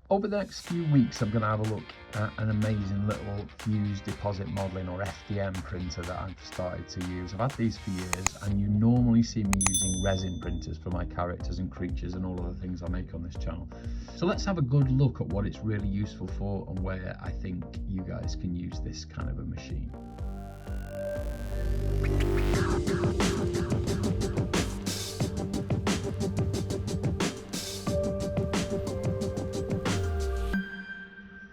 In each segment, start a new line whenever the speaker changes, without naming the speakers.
Over the next few weeks, I'm going to have a look at an amazing little fused deposit modeling or FDM printer that I've started to use. I've had these for years, and you normally see me using resin printers for my characters and creatures and all of the things I make on this channel. So let's have a good look at what it's really useful for and where I think you guys can use this kind of a machine.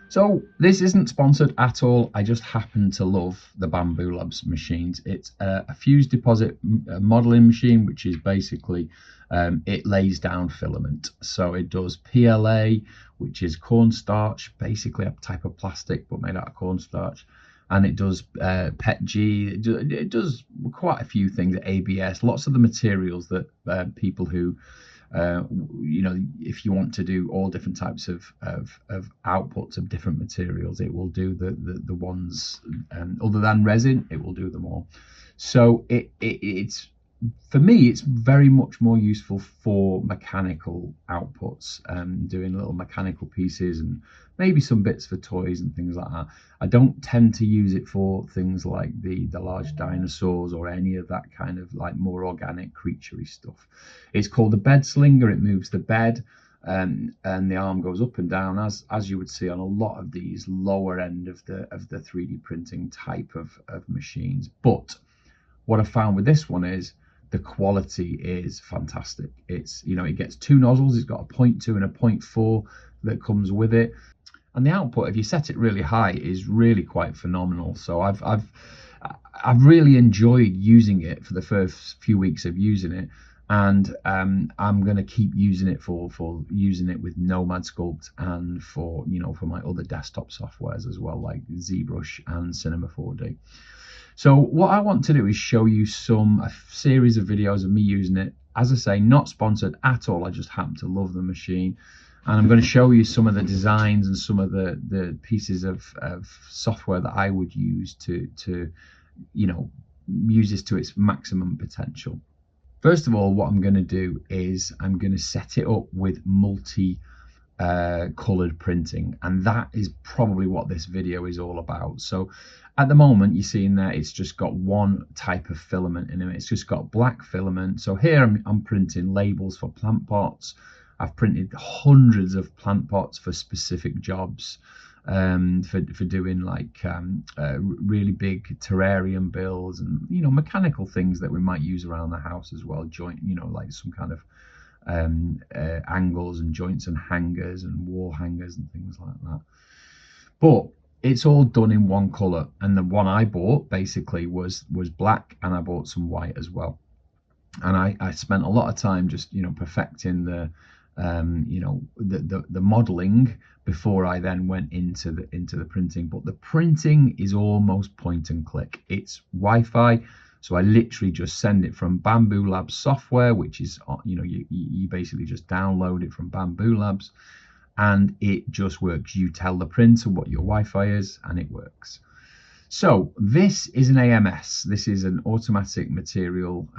So this isn't sponsored at all. I just happen to love the Bambu Labs machines. It's a fused deposit modeling machine, which is basically it lays down filament. So it does PLA, which is cornstarch, basically a type of plastic but made out of cornstarch. And it does PETG. It does quite a few things. ABS, lots of the materials that people who you know, if you want to do all different types of outputs of different materials, it will do the ones other than resin. It will do them all. So it's, for me, it's very much more useful for mechanical outputs, doing little mechanical pieces and maybe some bits for toys and things like that. I don't tend to use it for things like the large dinosaurs or any of that kind of like more organic creaturey stuff. It's called a bed slinger. It moves the bed, and the arm goes up and down as you would see on a lot of these lower end of the 3D printing type of machines. But what I found with this one is the quality is fantastic. It's, you know, it gets two nozzles. It's got a 0.2 and a 0.4 that comes with it, and the output, if you set it really high, is really quite phenomenal. So I've really enjoyed using it for the first few weeks of using it, and I'm going to keep using it for using it with Nomad Sculpt and for, you know, for my other desktop softwares as well, like ZBrush and Cinema 4D. So what I want to do is show you a series of videos of me using it. As I say, not sponsored at all. I just happen to love the machine. And I'm going to show you some of the designs and some of the pieces of software that I would use to you know, use this to its maximum potential. First of all, what I'm going to do is I'm going to set it up with multi-colored printing, and that is probably what this video is all about. So at the moment, you're seeing there, it's just got one type of filament in it. It's just got black filament. So here I'm printing labels for plant pots. I've printed hundreds of plant pots for specific jobs, for doing like really big terrarium builds and, you know, mechanical things that we might use around the house as well. Joint, you know, like some kind of angles and joints and hangers and wall hangers and things like that. But it's all done in one color, and the one I bought basically was black, and I bought some white as well. And I spent a lot of time just, you know, perfecting the you know, the modeling before I then went into the printing. But the printing is almost point and click. It's Wi-Fi, so I literally just send it from Bambu Lab software, which is, you know, you basically just download it from Bambu Labs, and it just works. You tell the printer what your Wi-Fi is, and it works. So this is an AMS. This is an automatic material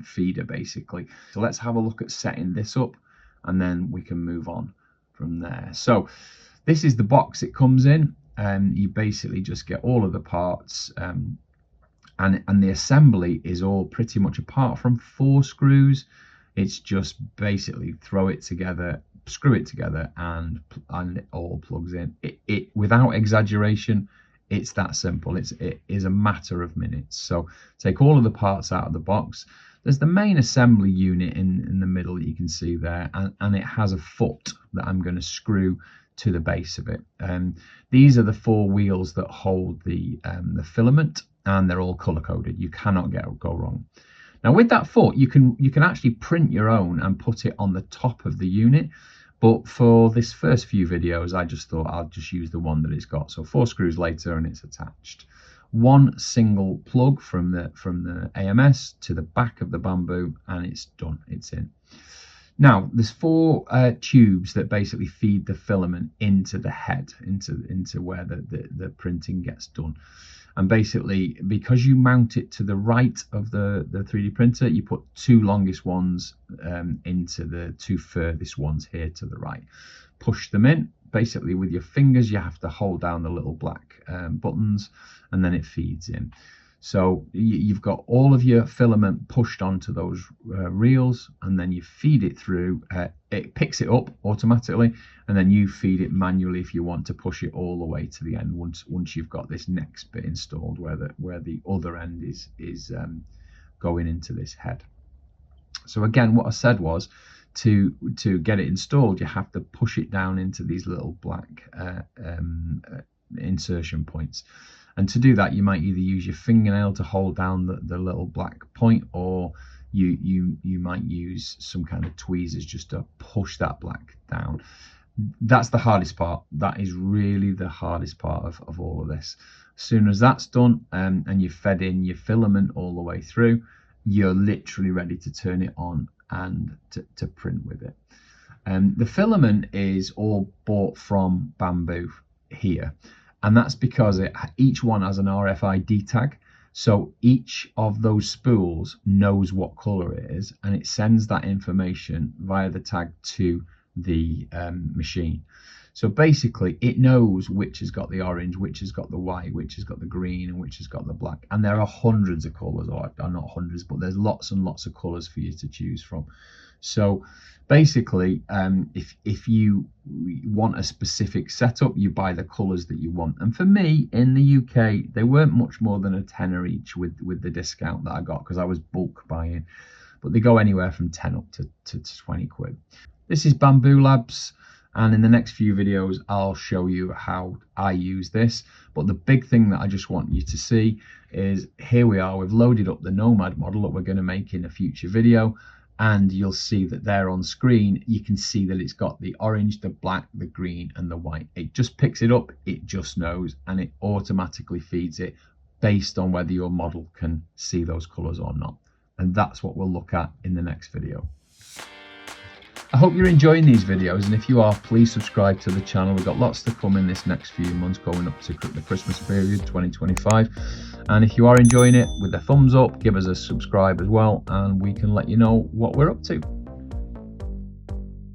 feeder, basically. So let's have a look at setting this up, and then we can move on from there. So this is the box it comes in, and you basically just get all of the parts, and the assembly is all pretty much, apart from 4 screws, it's just basically throw it together, screw it together, and it all plugs in. It without exaggeration, it's that simple. It is a matter of minutes. So take all of the parts out of the box. There's the main assembly unit in the middle that you can see there, and it has a foot that I'm going to screw to the base of it. These are the 4 wheels that hold the filament, and they're all color coded. You cannot go wrong. Now with that foot, you can actually print your own and put it on the top of the unit. But for this first few videos, I just thought I'll just use the one that it's got. So 4 screws later, and it's attached. One single plug from the AMS to the back of the Bambu, and it's done. It's in. Now there's 4 tubes that basically feed the filament into the head, into where the printing gets done. And basically, because you mount it to the right of the 3D printer, you put 2 longest ones into the 2 furthest ones here to the right. Push them in, basically with your fingers you have to hold down the little black buttons, and then it feeds in. So you've got all of your filament pushed onto those reels, and then you feed it through. It picks it up automatically, and then you feed it manually if you want to push it all the way to the end. Once you've got this next bit installed, where the other end is going into this head. So again, what I said was, to get it installed, you have to push it down into these little black insertion points. And to do that, you might either use your fingernail to hold down the little black point, or you might use some kind of tweezers just to push that black down. That's the hardest part. That is really the hardest part of all of this. As soon as that's done, and you've fed in your filament all the way through, you're literally ready to turn it on and to print with it. The filament is all bought from Bambu here, and that's because each one has an RFID tag. So each of those spools knows what color it is, and it sends that information via the tag to the machine. So basically it knows which has got the orange, which has got the white, which has got the green, and which has got the black. And there are hundreds of colors, or not hundreds, but there's lots and lots of colors for you to choose from. So basically, if you want a specific setup, you buy the colors that you want. And for me in the UK, they weren't much more than a tenner each with the discount that I got, because I was bulk buying, but they go anywhere from 10 up to 20 quid. This is Bambu Labs, and in the next few videos I'll show you how I use this. But the big thing that I just want you to see is, here we are, we've loaded up the Nomad model that we're going to make in a future video, and you'll see that there on screen you can see that it's got the orange, the black, the green and the white. It just picks it up, it just knows, and it automatically feeds it based on whether your model can see those colors or not. And that's what we'll look at in the next video. I hope you're enjoying these videos, and if you are, please subscribe to the channel. We've got lots to come in this next few months going up to the Christmas period 2025. And if you are enjoying it, with a thumbs up, give us a subscribe as well, and we can let you know what we're up to.